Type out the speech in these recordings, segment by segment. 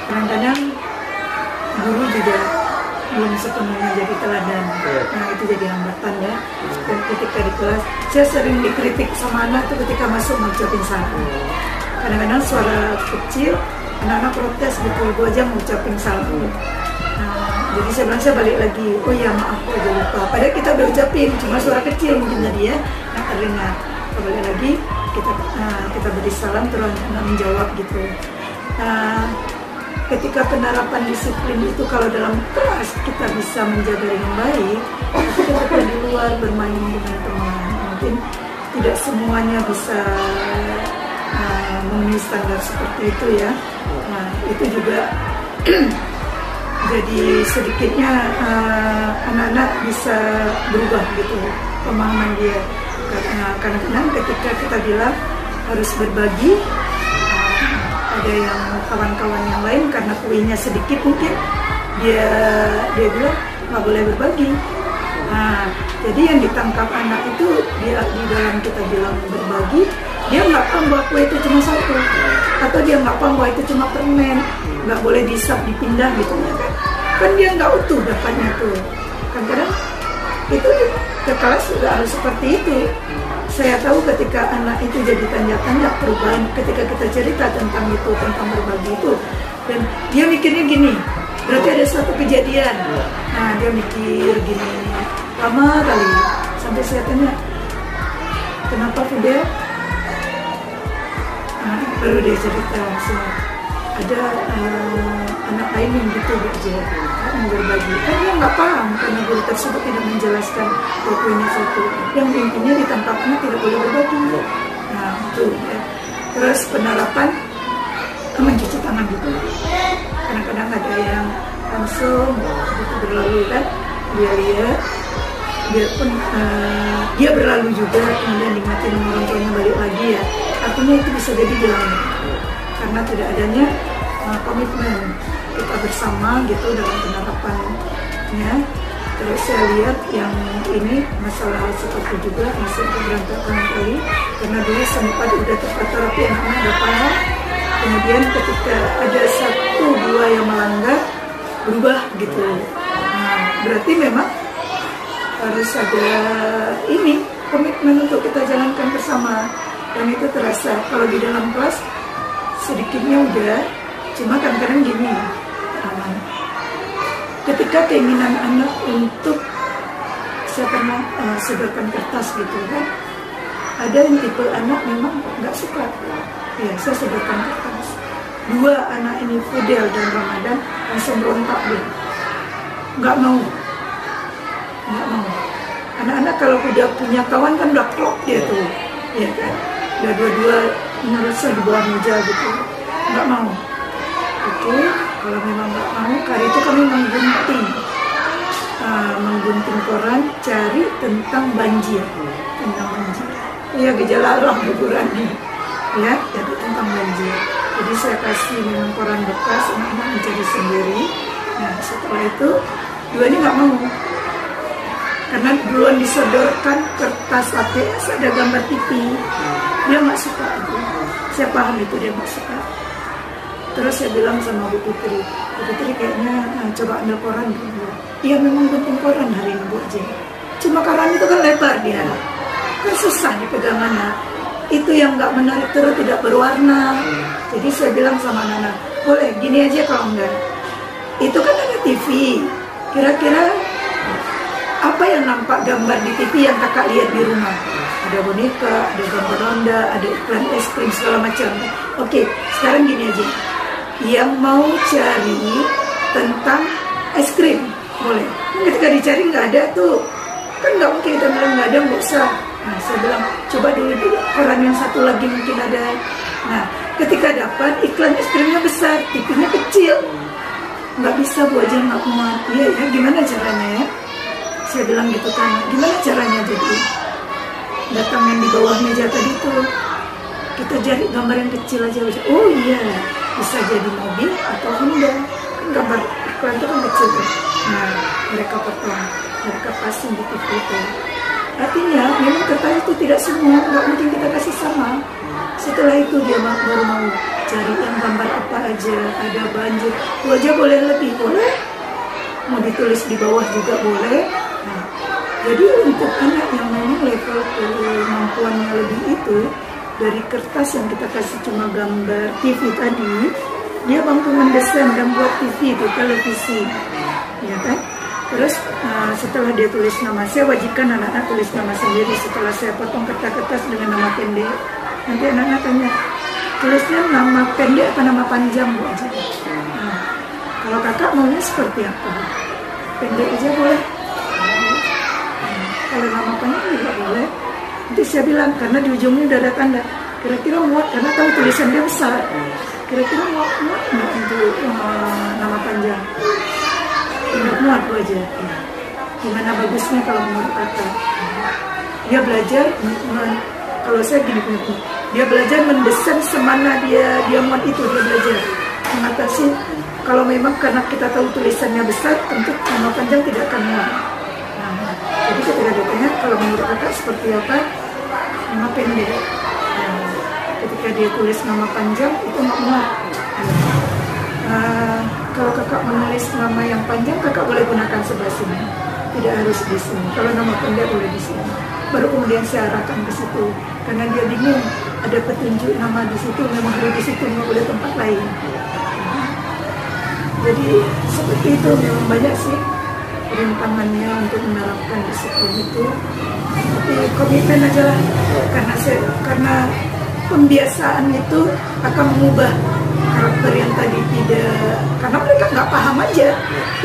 kadang-kadang guru juga belum sepenuhnya jadi teladan. Nah itu jadi hambatan ya. Dan ketika di kelas, saya sering dikritik sama anak tuh ketika masuk mengucapin salam. Kadang-kadang suara kecil, anak-anak protes gitu, gue aja mengucapin salam. Nah, jadi saya bilang, saya balik lagi, oh ya maaf gue aja lupa. Padahal kita udah ucapin, cuma suara kecil mungkin tadi ya. Nah terdengar, balik lagi kita beri salam terus anak menjawab gitu. Nah, ketika penerapan disiplin itu kalau dalam kelas kita bisa menjaga dengan baik, ketika di luar bermain dengan teman, mungkin tidak semuanya bisa memenuhi standar seperti itu ya. Nah, itu juga jadi sedikitnya anak-anak bisa berubah gitu pemahaman dia. Karena kadang-kadang ketika kita bilang harus berbagi, ada yang kawan-kawan yang lain karena kuenya sedikit mungkin dia bilang nggak boleh berbagi. Nah, jadi yang ditangkap anak itu di dalam kita bilang berbagi, dia nggak paham bahwa kue itu cuma satu, atau dia nggak paham bahwa itu cuma permen, nggak boleh disap dipindah gitu ya kan? Kan dia nggak utuh dapatnya tuh. Kadang-kadang itu ke kelas sudah harus seperti itu. Saya tahu ketika anak itu jadi tanda-tanda perubahan ketika kita cerita tentang itu, tentang berbagi itu, dan dia mikirnya gini, berarti ada suatu kejadian. Nah dia mikir gini lama kali sampai saya tanya, kenapa Fidel? Nah, baru dia cerita, ada anak lain yang gitu aja yang berbagi. Kan dia nggak paham karena guru tersebut tidak menjelaskan poinnya satu. Yang intinya ditangkapnya tidak boleh berbagi. Nah itu ya. Terus penerapan mencuci tangan gitu. Kadang-kadang ada yang langsung gitu berlalu kan, dia lihat, biarpun dia berlalu juga kemudian diingatin sama orang tuanya balik lagi ya. Artinya itu bisa jadi bilang karena tidak adanya komitmen kita bersama gitu dalam penerapannya. Terus saya lihat yang ini masalah seperti juga masih berantakan kali karena dulu sempat udah tepat terapi anak-anak udah paham, kemudian ketika ada satu dua yang melanggar berubah gitu. Nah berarti memang harus ada ini komitmen untuk kita jalankan bersama, dan itu terasa kalau di dalam kelas sedikitnya udah. Cuma kadang-kadang gini, ketika keinginan anak untuk saya pernah sebarkan kertas gitu kan, ada yang tipe anak memang nggak suka, ya saya sebarkan kertas. Dua anak ini Fidel dan Ramadan langsung berontak dia, nggak mau. Anak-anak kalau udah punya kawan kan udah klop dia tuh, ya kan, udah dua-dua ngerasa di bawah meja gitu, nggak mau. Oke, kalau memang nggak mau, kali itu kami menggunting koran cari tentang banjir, Iya gejala alam hiburannya, ya, jadi tentang banjir. Jadi saya kasih memang koran bekas, anak-anak mencari sendiri. Nah setelah itu dua ini nggak mau, karena duluan disodorkan kertas ATS ada gambar TV, dia nggak suka itu. Saya paham itu dia nggak suka. Terus saya bilang sama Bu Putri kayaknya coba ambil koran dulu. Iya memang gunting koran hari ini Bu aja. Cuma koran itu kan lebar dia, kan susah dipegangannya. Itu yang nggak menarik terus tidak berwarna. Jadi saya bilang sama anak-anak, boleh gini aja kalau enggak. Itu kan ada TV. Kira-kira apa yang nampak gambar di TV yang kakak lihat di rumah? Ada boneka, ada gambar ronda, ada iklan es krim segala macam. Oke, sekarang gini aja. Yang mau cari tentang es krim boleh. Ketika dicari nggak ada tuh, kan nggak mungkin kita bilang nggak ada, nggak usah. Nah saya bilang coba dulu koran yang satu lagi mungkin ada. Nah ketika dapat iklan es krimnya besar, TV-nya kecil, nggak bisa Bu aja nggak muat. Iya ya, gimana caranya ya? Saya bilang gitu kan, gimana caranya jadi datang yang di bawah meja tadi tuh, kita cari gambar yang kecil aja. Oh iya, bisa jadi mobil atau Honda, gambar iklan itu kan kecil tuh. Nah mereka potong, mereka pasang di TV itu. Artinya memang kertas itu tidak semua, nggak mungkin kita kasih sama. Setelah itu dia baru mau. cari yang gambar apa aja, ada banjir, itu aja boleh lebih, boleh. Mau ditulis di bawah juga boleh. Nah, jadi untuk anak yang memang level kemampuannya lebih itu, dari kertas yang kita kasih cuma gambar TV tadi, dia mampu mendesain dan buat TV itu, televisi, ya kan? Terus setelah dia tulis nama, saya wajibkan anak-anak tulis nama sendiri. Setelah saya potong kertas-kertas dengan nama pendek, nanti anak-anak tanya, tulisnya nama pendek apa nama panjang, Bu? Nah, kalau kakak maunya seperti apa? Pendek aja boleh. Kalau nama panjang juga boleh. Nanti saya bilang, karena di ujungnya udah ada tanda, kira-kira muat, karena tahu tulisan dia besar, kira-kira muat nggak untuk nama panjang? Muat Bu aja. Gimana bagusnya kalau menurut kakak? Dia belajar, kalau saya gini, dia belajar mendesain semana dia muat itu, dia belajar mengatasi. Kalau memang karena kita tahu tulisannya besar, tentu nama panjang tidak akan muat. Nah, jadi ketika ditanya, kalau menurut kakak seperti apa? Nama pendek. Nah, ketika dia tulis nama panjang, itu nggak muat. Kalau kakak menulis nama yang panjang, kakak boleh gunakan sebelah sini, tidak harus di sini. Kalau nama pendek boleh di sini. Baru kemudian saya arahkan ke situ, karena dia bingung ada petunjuk nama di situ, memang harus di situ, nggak boleh tempat lain. Jadi seperti itu, memang banyak sih rintangannya untuk menerapkan disiplin itu. Tapi komitmen aja lah, karena pembiasaan itu akan mengubah karakter yang tadi tidak, karena mereka nggak paham aja,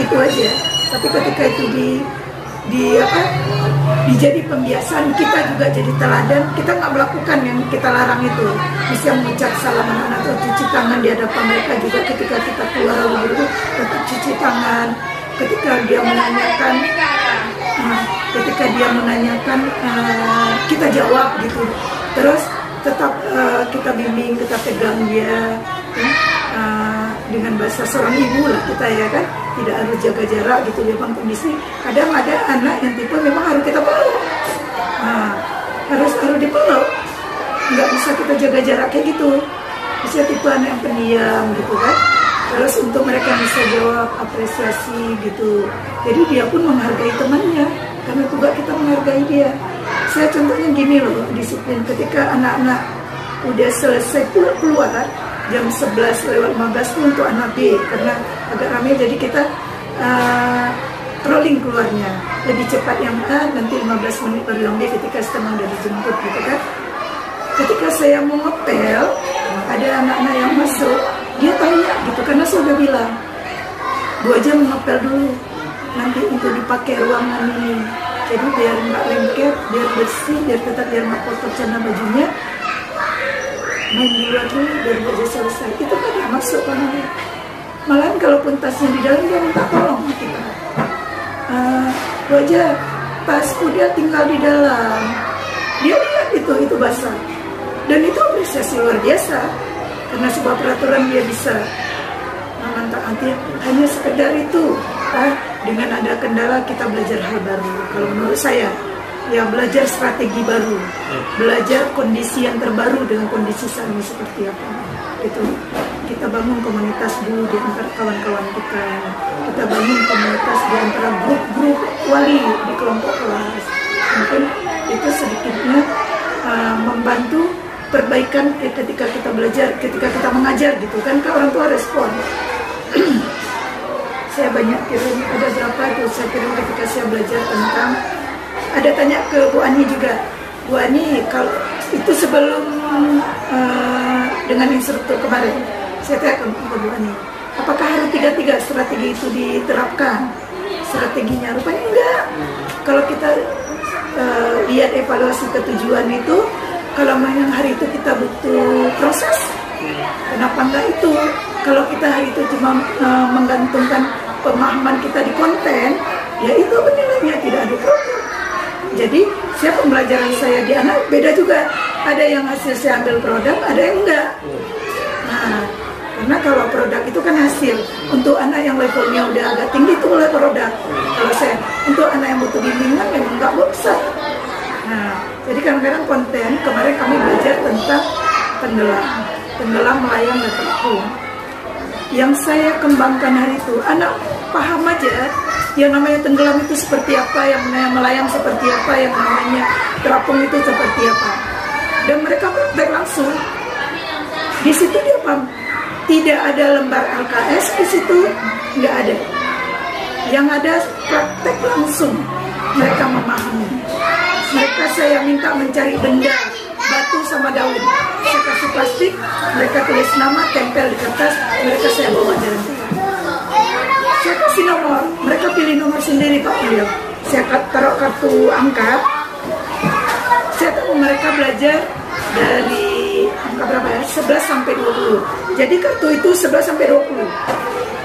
itu aja. Tapi ketika itu dijadi pembiasaan, kita juga jadi teladan, kita nggak melakukan yang kita larang itu. Misalnya mengucap salam anak-anak atau cuci tangan di hadapan mereka juga, ketika kita keluar lalu itu tetap cuci tangan. Ketika dia menanyakan, kita jawab gitu. Terus tetap kita bimbing, kita pegang dia, ya, dengan bahasa seorang ibu lah kita, ya kan, tidak harus jaga jarak gitu. Memang kondisi kadang ada anak yang tipe memang harus kita peluk, harus dipeluk, nggak bisa kita jaga jarak kayak gitu. Misalnya tipe anak yang pendiam gitu kan. Terus untuk mereka yang bisa jawab, apresiasi gitu. Jadi dia pun menghargai temannya, karena juga kita menghargai dia. Saya contohnya gini loh, disiplin ketika anak-anak udah selesai keluar jam 11:15 tuh untuk anak B, karena agak ramai jadi kita rolling keluarnya lebih cepat yang A, nanti 15 menit baru yang B ketika setengah udah dijemput gitu kan. Ketika saya mau ngepel, ada anak-anak yang masuk, dia tanya gitu, karena saya udah bilang, Bu aja mau ngepel dulu, nanti untuk dipakai ruangan ini. Jadi biar nggak lengket, biar bersih, biar nggak kotor celana bajunya, main di luar dulu, biar aja selesai. Itu kan yang masuk kan. Malahan kalaupun tasnya di dalam, dia minta tolong kita. Bu aja, tasku dia tinggal di dalam. Dia lihat itu basah. Dan itu apresiasi luar biasa. Karena sebuah peraturan dia bisa mentaati, hanya sekedar itu. Dengan ada kendala kita belajar hal baru. Kalau menurut saya, ya belajar strategi baru, belajar kondisi yang terbaru dengan kondisi saat ini seperti apa. Itu kita bangun komunitas dulu di antara kawan-kawan kita. Kita bangun komunitas di antara grup-grup wali di kelompok kelas. Mungkin itu sedikitnya membantu perbaikan ketika kita belajar, ketika kita mengajar gitu kan, ke orang tua respon. Saya banyak kirim, ada berapa itu saya kirim ketika saya belajar tentang, ada tanya ke Bu Ani juga, Bu Ani kalau itu sebelum dengan instruktur kemarin, saya tanya ke Bu Ani, apakah harus 3-3 strategi itu diterapkan strateginya? Rupanya enggak. Kalau kita lihat evaluasi ketujuan itu, kalau memang hari itu kita butuh proses, kenapa enggak itu? Kalau kita hari itu cuma menggantungkan pemahaman kita di konten, ya itu penilaiannya tidak ada problem. Jadi saya pembelajaran saya di anak beda juga. Ada yang hasil saya ambil produk, ada yang enggak. Nah, karena kalau produk itu kan hasil. Untuk anak yang levelnya udah agak tinggi itu oleh produk. Kalau saya untuk anak yang butuh bimbingan memang nggak bisa. Nah, jadi kadang-kadang konten, kemarin kami belajar tentang pendelang. tenggelam, melayang, dan terapung. Yang saya kembangkan hari itu, anak paham aja yang namanya tenggelam itu seperti apa, yang namanya melayang seperti apa, yang namanya terapung itu seperti apa. Dan mereka praktek langsung. Di situ dia paham. Tidak ada lembar LKS di situ, nggak ada. Yang ada praktek langsung. Mereka memahami. Mereka saya minta mencari benda, batu sama daun. Saya kasih plastik, mereka tulis nama, tempel di kertas, mereka saya bawa jalan-jalan. Saya kasih nomor, mereka pilih nomor sendiri Pak beliau. Saya taruh kartu angka. Saya tahu mereka belajar dari angka berapa ya? 11 sampai 20. Jadi kartu itu 11 sampai 20.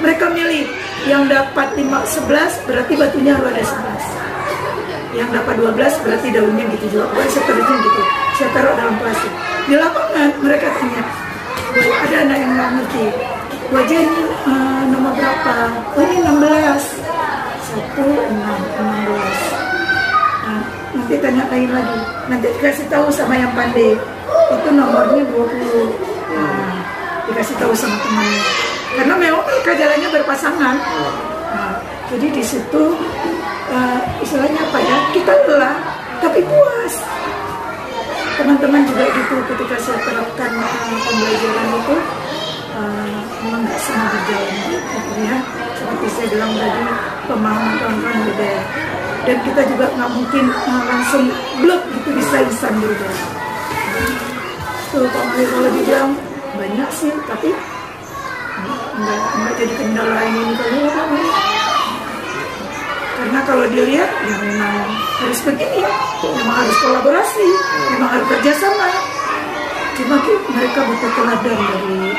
Mereka milih yang dapat 11 berarti batunya harus ada 11. Yang dapat 12 berarti daunnya gitu juga. Pokoknya saya terjun gitu. Saya taruh dalam plastik. Di lapangan mereka tanya, ada anak yang nggak ngerti. Wajah ini nomor berapa? Oh ini 16. 16. Nah, nanti tanya lain lagi. Nanti dikasih tahu sama yang pandai. Itu nomornya 20. Nah, dikasih tahu sama temannya. Karena memang mereka jalannya berpasangan. Nah, jadi di situ istilahnya apa ya? Kita lelah, tapi puas. Teman-teman juga gitu ketika saya terapkan pembelajaran itu. Memang nggak semua berjalan gitu ya. Seperti saya bilang tadi, pemahaman kawan-kawan beda. Dan kita juga nggak mungkin langsung blok gitu bisa instan berubah. Tuh Pak Mali kalau dibilang banyak sih, tapi nggak jadi kendala ini kali ya Pak Mali. Karena kalau dilihat ya memang harus begini, memang harus kolaborasi, memang harus kerjasama. Cuma mereka butuh teladan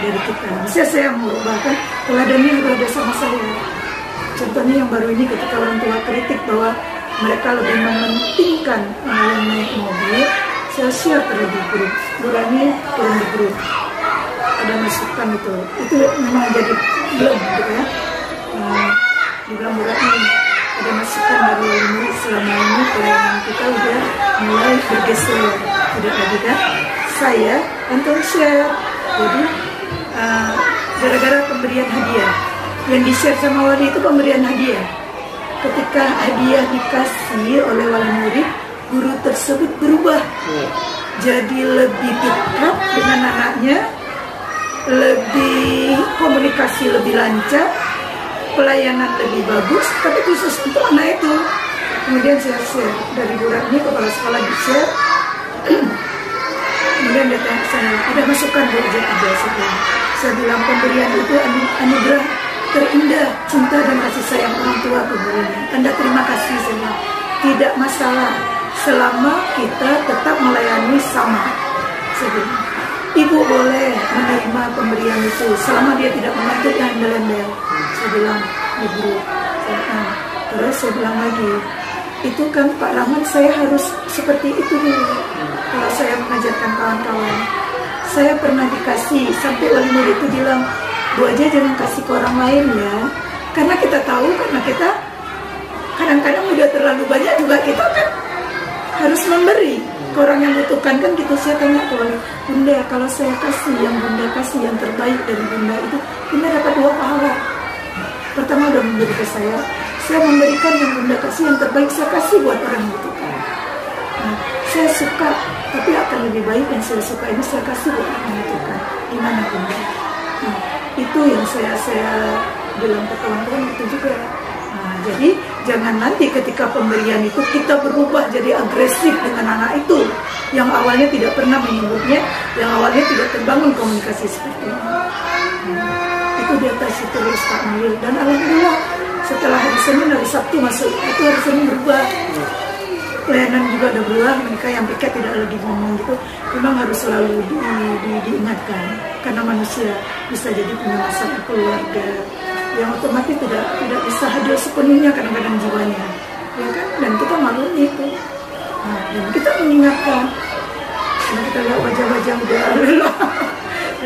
dari kita. Bisa saya merubahkan teladannya harus ada sama saya. Contohnya yang baru ini ketika orang tua kritik bahwa mereka lebih mementingkan yang naik mobil, saya share di grup. Bulannya turun di grup. Ada masukan itu memang jadi belum gitu ya. Dibilang bulannya ada masukan dari murid selama ini pelayanan kita udah mulai bergeser. Udah tadi kan? Saya untuk share, jadi gara-gara pemberian hadiah yang di-share sama wali itu pemberian hadiah. Ketika hadiah dikasih oleh wali murid, guru tersebut berubah jadi lebih dekat dengan anaknya, lebih komunikasi lebih lancar, pelayanan lebih bagus, tapi khusus untuk anak itu. Kemudian saya share dari bulan ini kepala sekolah di-share. Kemudian dia tanya saya, ada masukan dari ada saya bilang pemberian itu anugerah terindah, cinta dan kasih sayang orang tua pemberinya. Tanda terima kasih semua. Tidak masalah selama kita tetap melayani sama. Saya bilang, ibu boleh menerima pemberian itu selama dia tidak menuntut yang embel-embel. Saya bilang, ibu. Terus saya bilang lagi, itu kan Pak Rahman saya harus seperti itu dulu. Kalau saya mengajarkan kawan-kawan, saya pernah dikasih sampai wali murid itu bilang, Bu aja jangan kasih ke orang lain ya, karena kita tahu, karena kita kadang-kadang udah terlalu banyak juga kita kan harus memberi ke orang yang butuhkan kan gitu. Saya tanya ke wali, Bunda kalau saya kasih yang Bunda kasih yang terbaik dari Bunda itu, Bunda dapat 2 pahala. Pertama udah memberi ke saya memberikan yang Bunda kasih yang terbaik, saya kasih buat orang yang butuhkan. Nah, saya suka, tapi akan lebih baik yang saya suka ini saya kasih buat orang yang butuhkan. Gimana Bunda? Nah, itu yang saya bilang ke kawan-kawan itu juga. Nah, jadi jangan nanti ketika pemberian itu kita berubah jadi agresif dengan anak itu yang awalnya tidak pernah menyebutnya, yang awalnya tidak terbangun komunikasi seperti ini. Itu di atas itu terus Pak Malil. Dan alhamdulillah setelah hari Senin, hari Sabtu masuk, itu hari Senin berubah. Pelayanan juga udah berubah, mereka yang piket tidak lagi ngomong gitu. Memang harus selalu diingatkan, karena manusia bisa jadi punya masalah keluarga yang otomatis tidak bisa hadir sepenuhnya kadang-kadang jiwanya, ya kan? Dan kita malu itu. Nah, dan kita mengingatkan, karena kita lihat wajah-wajah udah lelah,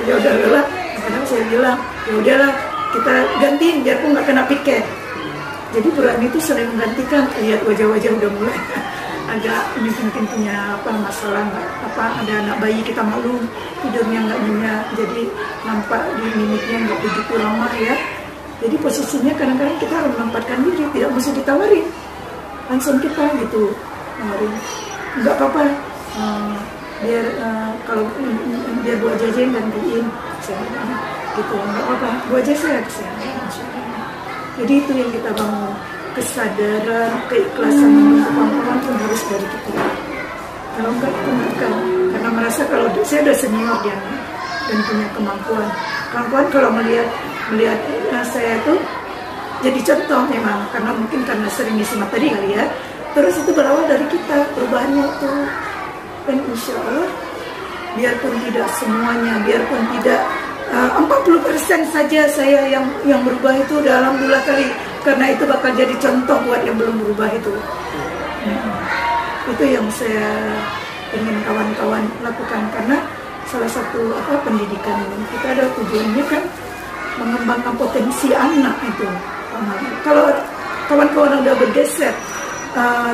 udah lelah. Kadang saya bilang, ya udahlah kita gantiin biarpun nggak kena piket. Jadi bulan itu sering menggantikan, lihat wajah-wajah udah mulai agak mungkin punya apa masalah ada anak bayi kita malu tidurnya nggak nyenyak, jadi nampak di mimiknya nggak begitu lama ya. Jadi posisinya kadang-kadang kita harus menempatkan diri, tidak mesti ditawarin, langsung kita gitu nawarin, nggak apa-apa, biar kalau biar Bu aja yang gantiin, saya bilang gitu, nggak apa-apa, Bu aja saya. Jadi itu yang kita bangun, kesadaran, keikhlasan untuk kawan-kawan pun harus dari kita. Kalau enggak itu bukan, karena merasa kalau saya udah senior dia dan punya kemampuan. Kawan-kawan kalau melihat saya itu jadi contoh memang, karena mungkin karena sering isi materi kali ya. Terus itu berawal dari kita, perubahannya itu. Dan insya Allah, biarpun tidak semuanya, biarpun tidak 40% saja saya yang berubah itu udah alhamdulillah kali. Karena itu bakal jadi contoh buat yang belum berubah itu. Itu yang saya ingin kawan-kawan lakukan, karena salah satu pendidikan kita ada tujuannya kan mengembangkan potensi anak itu. Kalau kawan-kawan udah bergeser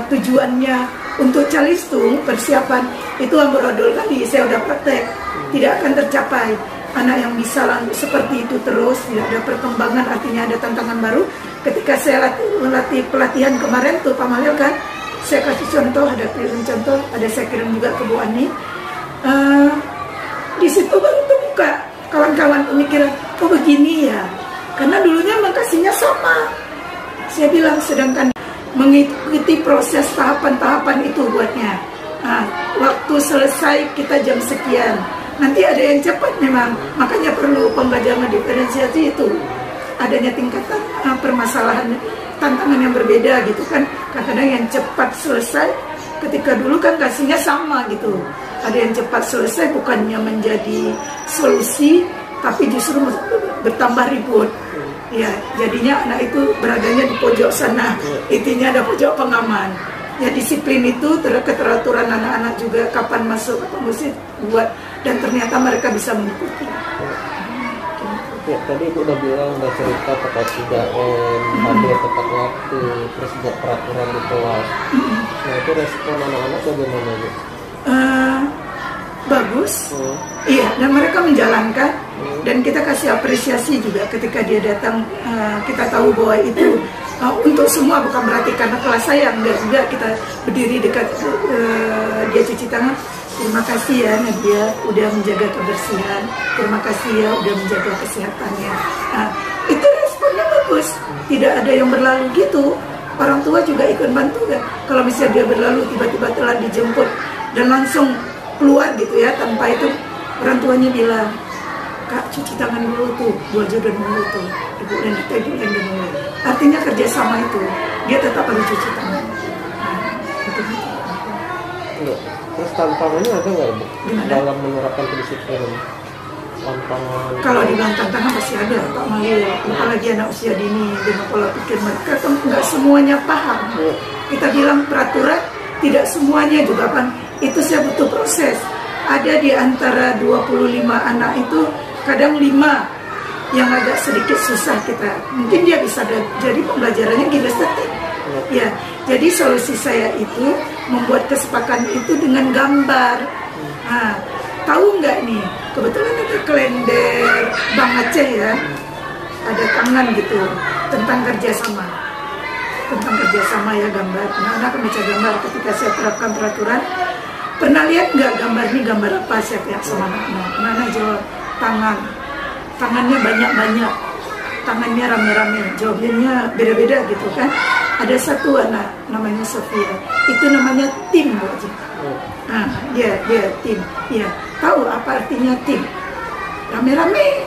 tujuannya untuk calistung persiapan itu amburadul kali, saya udah praktek, tidak akan tercapai. Anak yang bisa seperti itu terus tidak ada perkembangan, artinya ada tantangan baru. Ketika saya melatih pelatihan kemarin tuh Pak Malil kan, saya kasih contoh, ada contoh, ada saya kirim juga ke Bu Ani. Di situ baru terbuka kawan-kawan pemikiran, oh begini ya, karena dulunya makasihnya sama. Saya bilang sedangkan mengikuti proses tahapan-tahapan itu buatnya. Waktu selesai kita jam sekian. Nanti ada yang cepat memang, makanya perlu pembelajaran diferensiasi itu. Adanya tingkatan permasalahan, tantangan yang berbeda gitu kan. Kadang-kadang yang cepat selesai, ketika dulu kan kasihnya sama gitu. Ada yang cepat selesai bukannya menjadi solusi, tapi justru bertambah ribut. Ya, jadinya anak itu beradanya di pojok sana, intinya ada pojok pengaman. Ya disiplin itu, keteraturan anak-anak juga kapan masuk, apa mesti buat, dan ternyata mereka bisa mengikuti. Ya, tadi Ibu udah bilang, udah cerita terkait 3M, hadir tepat waktu, terus buat peraturan di kelas. Nah itu respon anak-anak bagaimana Bu? Bagus, iya, dan mereka menjalankan, dan kita kasih apresiasi juga ketika dia datang. Kita tahu bahwa itu untuk semua, bukan berarti karena kelas saya, enggak juga, kita berdiri dekat dia cuci tangan. Terima kasih ya Nadia udah menjaga kebersihan, terima kasih ya udah menjaga kesehatannya. Itu responnya bagus, tidak ada yang berlalu gitu. Orang tua juga ikut bantu kan. Kalau misalnya dia berlalu tiba-tiba telah dijemput dan langsung keluar gitu ya, tanpa itu orang tuanya bilang, Kak cuci tangan dulu tuh, Bu aja udah dulu tuh, Ibu dan kita Ibu yang dulu. Artinya kerjasama itu, dia tetap harus cuci tangan. Terus tantangannya ada nggak Bu? Dalam menerapkan kedisiplinan? Tantangan? Kalau dibilang tantangan pasti ada Pak Malil, apalagi anak usia dini dengan pola pikir mereka kan nggak semuanya paham. Kita bilang peraturan, tidak semuanya juga kan. Itu saya butuh proses. Ada di antara 25 anak itu kadang 5 yang agak sedikit susah kita. Mungkin dia bisa jadi pembelajarannya kinestetik. Ya, jadi solusi saya itu membuat kesepakatan itu dengan gambar. Tahu nggak nih? Kebetulan ada kalender Bang Aceh ya. Ada tangan gitu tentang kerjasama. Tentang kerjasama ya, gambar. Anak-anak membaca gambar ketika saya terapkan peraturan. Pernah lihat nggak gambar ini gambar apa, saya pihak sama anaknya? Anak jawab tangan. Tangannya banyak-banyak. Tangannya rame-rame. Jawabnya beda-beda gitu kan. Ada satu anak namanya Sofia. Itu namanya tim Bu aja. Dia tim. Ya, tahu apa artinya tim? Rame-rame.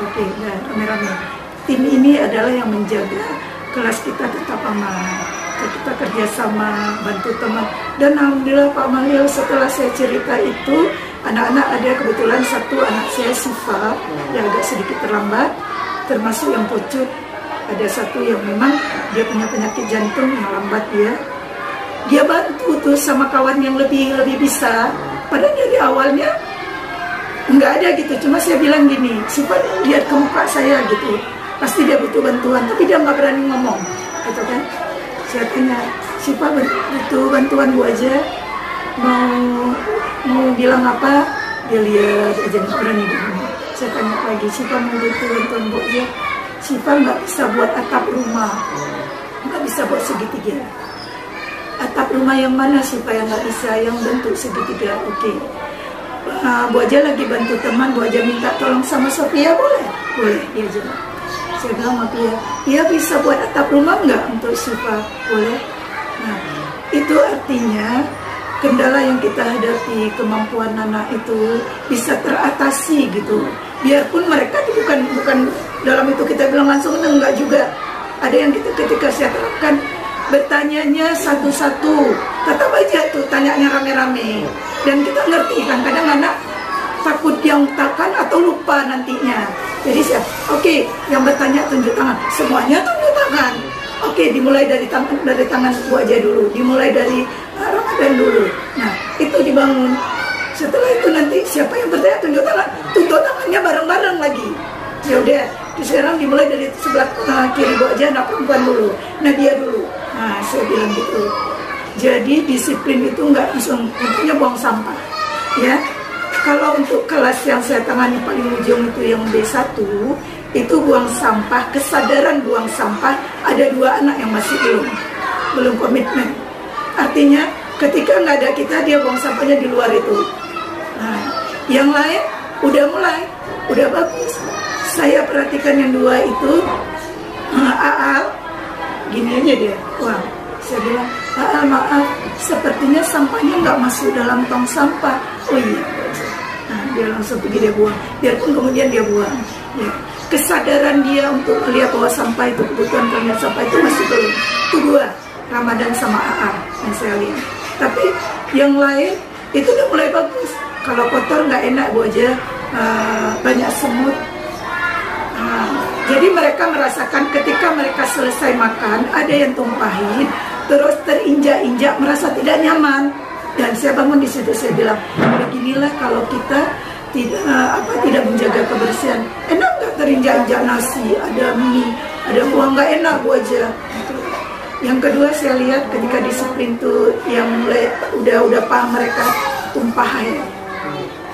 Oke, rame-rame. Tim ini adalah yang menjaga kelas kita tetap aman. Kita kerjasama, bantu teman. Dan alhamdulillah Pak Malil, setelah saya cerita itu, anak-anak ada kebetulan satu anak saya Siva yang agak sedikit terlambat, termasuk yang pucut. Ada satu yang memang dia punya penyakit jantung yang lambat dia bantu tuh sama kawan yang lebih bisa. Padahal dari awalnya nggak ada gitu, cuma saya bilang gini, Siva lihat ke muka saya gitu, pasti dia butuh bantuan, tapi dia nggak berani ngomong gitu kan. Saya tanya, Syifa butuh bantuan Bu aja, mau bilang apa, dia lihat aja orang ibu. Saya tanya lagi, Syifa mau butuh bantuan Bu aja. Syifa nggak bisa buat atap rumah, nggak bisa buat segitiga. Atap rumah yang mana Syifa yang nggak bisa, yang bentuk segitiga? Oke. Bu aja lagi bantu teman, Bu aja minta tolong sama Sophia, boleh? Boleh, dia jawab. Saya bilang sama dia bisa buat atap rumah nggak untuk Syifa? Boleh. Nah, itu artinya kendala yang kita hadapi, kemampuan anak itu bisa teratasi gitu. Biarpun mereka bukan dalam itu kita bilang langsung enggak juga. Ada yang kita ketika saya terapkan bertanyanya satu-satu, tetap aja tuh tanyanya rame-rame. Dan kita ngerti kan kadang anak takut yang takkan atau lupa nantinya. Jadi saya, oke, yang bertanya tunjuk tangan, semuanya tunjuk tangan. Oke, dimulai dari tangan Bu aja dulu, dimulai dari Ramadan dulu. Nah, itu dibangun. Setelah itu nanti siapa yang bertanya tunjuk tangannya bareng-bareng lagi. Ya udah, sekarang dimulai dari sebelah kiri Bu aja, anak perempuan dulu. Nah, dia dulu. Nah, saya bilang gitu. Jadi disiplin itu nggak langsung, intinya buang sampah. Ya, kalau untuk kelas yang saya tangani paling ujung itu yang B1, itu buang sampah, kesadaran buang sampah, ada 2 anak yang masih belum komitmen. Artinya ketika nggak ada kita, dia buang sampahnya di luar itu. Nah, yang lain udah mulai, udah bagus. Saya perhatikan yang 2 itu, Aal, gini aja dia, wah, saya bilang, Aal maaf, sepertinya sampahnya nggak masuk dalam tong sampah. Oh iya, nah, dia langsung pergi dia buang, biarpun kemudian dia buang. Ya. Kesadaran dia untuk melihat bahwa sampah itu, kebutuhan primer sampah itu masih belum. Itu 2, Ramadan sama Aal yang saya lihat. Tapi yang lain itu udah mulai bagus. Kalau kotor nggak enak Bu aja, banyak semut. Jadi mereka merasakan ketika mereka selesai makan, ada yang tumpahin, terus terinjak-injak, merasa tidak nyaman. Dan saya bangun di situ, saya bilang, beginilah kalau kita tidak menjaga kebersihan. Enak nggak terinjak-injak nasi, ada mie, ada buah, nggak enak Bu aja. Yang kedua saya lihat ketika disiplin tuh yang mulai udah paham mereka tumpah air.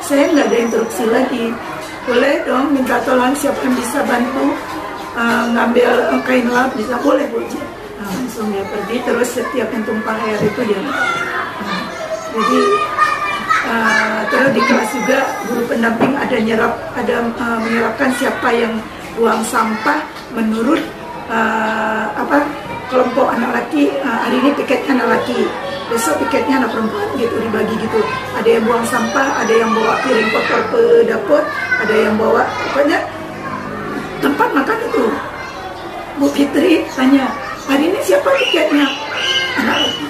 Saya nggak ada instruksi lagi. Boleh dong minta tolong siapa yang bisa bantu ngambil kain lap, bisa, boleh Bu aja. Nah, langsung dia pergi, terus setiap yang tumpah air itu dia. Jadi terus di kelas juga guru pendamping ada menyerapkan siapa yang buang sampah menurut kelompok anak laki. Hari ini piketnya anak laki, besok piketnya anak perempuan, gitu, dibagi gitu. Ada yang buang sampah, ada yang bawa piring kotor ke dapur, ada yang bawa, pokoknya tempat makan itu. Bu Fitri tanya, hari ini siapa piketnya? Anak laki.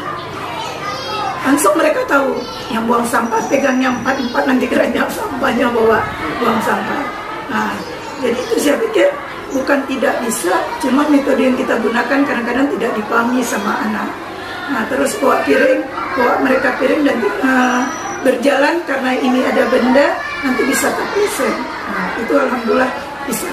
Langsung mereka tahu, yang buang sampah pegangnya 4 nanti keranjang sampahnya bawa buang sampah. Nah, jadi itu saya pikir bukan tidak bisa, cuma metode yang kita gunakan kadang-kadang tidak dipahami sama anak. Nah, terus bawa mereka piring dan berjalan karena ini ada benda, nanti bisa terpilih. Nah, itu alhamdulillah bisa.